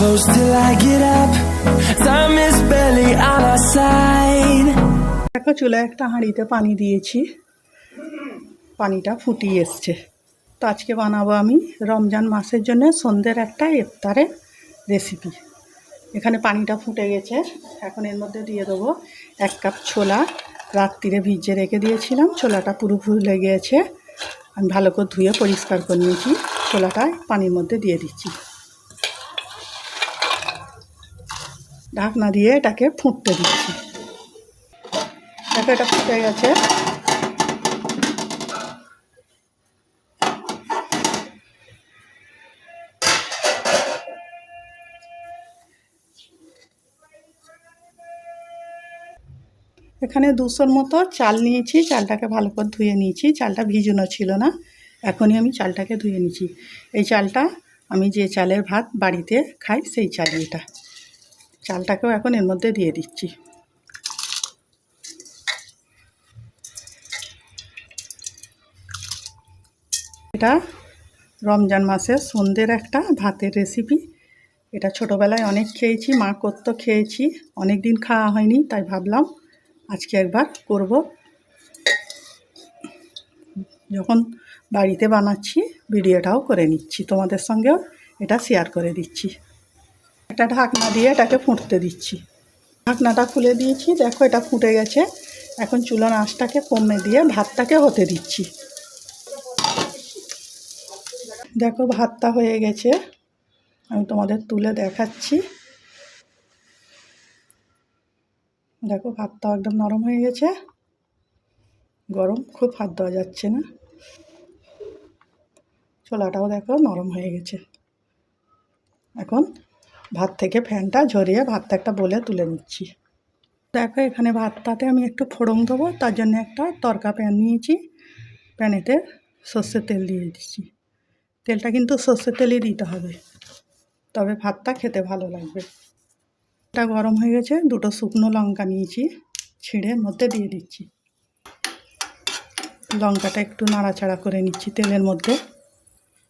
close till I get up. Time is barely on our side. দেখো চুলায় একটা হাঁড়িতে পানি দিয়েছি, পানিটা ফুটিয়ে এসছে। তো আজকে বানাবো আমি রমজান মাসের জন্য সন্ধ্যের একটা ইফতারের রেসিপি। এখানে পানিটা ফুটে গেছে, এখন এর মধ্যে দিয়ে দেবো 1 কাপ ছোলা। রাত্রিরে ভিজিয়ে রেখে দিয়েছিলাম, ছোলাটা পুরো ফুলে গিয়েছে। আমি ভালো করে ধুয়ে পরিষ্কার করে নিয়েছি, ছোলাটা পানির মধ্যে দিয়ে দিচ্ছি। ঢাকনা দিয়ে এটাকে ফুটতে দিচ্ছি। দেখো এটা ফুটে গেছে। এখানে 200 মতো চাল নিয়েছি, চালটাকে ভালো করে ধুয়ে নিয়েছি। চালটা ভিজানো ছিল না, এখনই আমি চালটাকে ধুয়ে নিয়েছি। এই চালটা আমি যে চালের ভাত বাড়িতে খাই সেই চাল। এটা চালটাকেও এখন এর মধ্যে দিয়ে দিচ্ছি। এটা রমজান মাসের সন্ধ্যের একটা ভাতের রেসিপি। এটা ছোটোবেলায় অনেক খেয়েছি, মা করতো, খেয়েছি, অনেক দিন খাওয়া হয়নি, তাই ভাবলাম আজকে একবার করব। যখন বাড়িতে বানাচ্ছি ভিডিওটাও করে নিচ্ছি, তোমাদের সঙ্গেও এটা শেয়ার করে দিচ্ছি। একটা ঢাকনা দিয়ে এটাকে ফুটতে দিচ্ছি। ঢাকনাটা খুলে দিয়েছি, দেখো এটা ফুটে গেছে। এখন চুলার আঁচটাকে কমে দিয়ে ভাতটাকে হতে দিচ্ছি। দেখো ভাতটা হয়ে গেছে, আমি তোমাদের তুলে দেখাচ্ছি। দেখো ভাতটাও একদম নরম হয়ে গেছে, গরম, খুব হাত দেওয়া যাচ্ছে না। ছোলাটাও দেখো নরম হয়ে গেছে। এখন ভাত থেকে ফ্যানটা ঝরিয়ে ভাতটা একটা বলে তুলে নিচ্ছি। দেখো এখানে ভাতটাতে আমি একটু ফোড়ন দেবো, তার জন্য একটা তরকা প্যান নিয়েছি। প্যানেতে সর্ষের তেল দিয়ে দিচ্ছি। তেলটা কিন্তু সর্ষের তেলই দিতে হবে, তবে ভাতটা খেতে ভালো লাগবে। এটা গরম হয়ে গেছে, 2টো শুকনো লঙ্কা নিয়েছি, ছিঁড়ে মধ্যে দিয়ে দিচ্ছি। লঙ্কাটা একটু নাড়াচাড়া করে নিচ্ছি তেলের মধ্যে।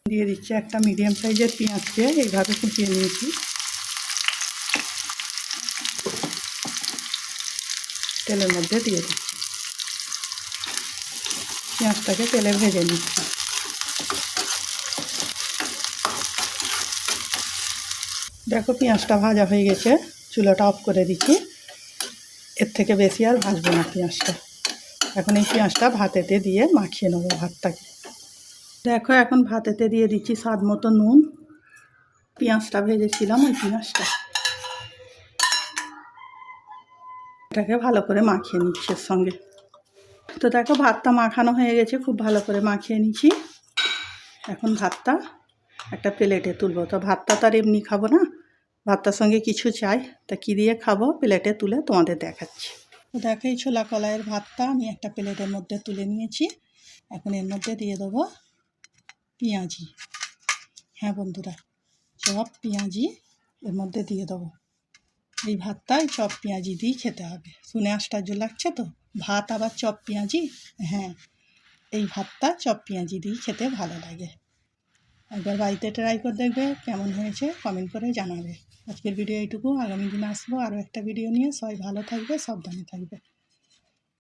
দিয়ে দিচ্ছি একটা মিডিয়াম সাইজের পেঁয়াজকে এইভাবে কুচিয়ে নিয়েছি। তেলের মধ্যে দিয়ে দিচ্ছি, পেঁয়াজটাকে তেলে ভেজে নিচ্ছি। দেখো পেঁয়াজটা ভাজা হয়ে গেছে, চুলাটা অফ করে দিচ্ছি। এর থেকে বেশি আর ভাজবো না পেঁয়াজটা। এখন এই পেঁয়াজটা ভাতেতে দিয়ে মাখিয়ে নেবো ভাতটাকে। দেখো এখন ভাতেতে দিয়ে দিচ্ছি স্বাদ মতো নুন। পেঁয়াজটা ভেজেছিলাম ওই পেঁয়াজটা, এটাকে ভালো করে মাখিয়ে নিচ্ছি এর সঙ্গে। তো দেখো ভাতটা মাখানো হয়ে গেছে, খুব ভালো করে মাখিয়ে নিচ্ছি। এখন ভাতটা একটা প্লেটে তুলবো। তো ভাতটা তো আর এমনি খাবো না, ভাতটার সঙ্গে কিছু চাই, তা কী দিয়ে খাবো প্লেটে তুলে তোমাদের দেখাচ্ছি। তো দেখো এই ছোলা কলাইয়ের ভাতটা আমি একটা প্লেটের মধ্যে তুলে নিয়েছি। এখন এর মধ্যে দিয়ে দেবো পেঁয়াজি। হ্যাঁ বন্ধুরা, চপ পেঁয়াজি এর মধ্যে দিয়ে দেবো। এই ভাতটাই চপ পেঁয়াজি দিয়েই খেতে হবে। শুনে আশ্চর্য লাগছে তো, ভাত আবার চপ পেঁয়াজি? হ্যাঁ, এই ভাতটা চপ পেঁয়াজি দিয়েই খেতে ভালো লাগে। একবার বাড়িতে ট্রাই করে দেখবে, কেমন হয়েছে কমেন্ট করে জানাবে। আজকের ভিডিও এইটুকু, আগামী দিনে আসবো আরও একটা ভিডিও নিয়ে। সবাই ভালো থাকবে, সাবধানে থাকবে।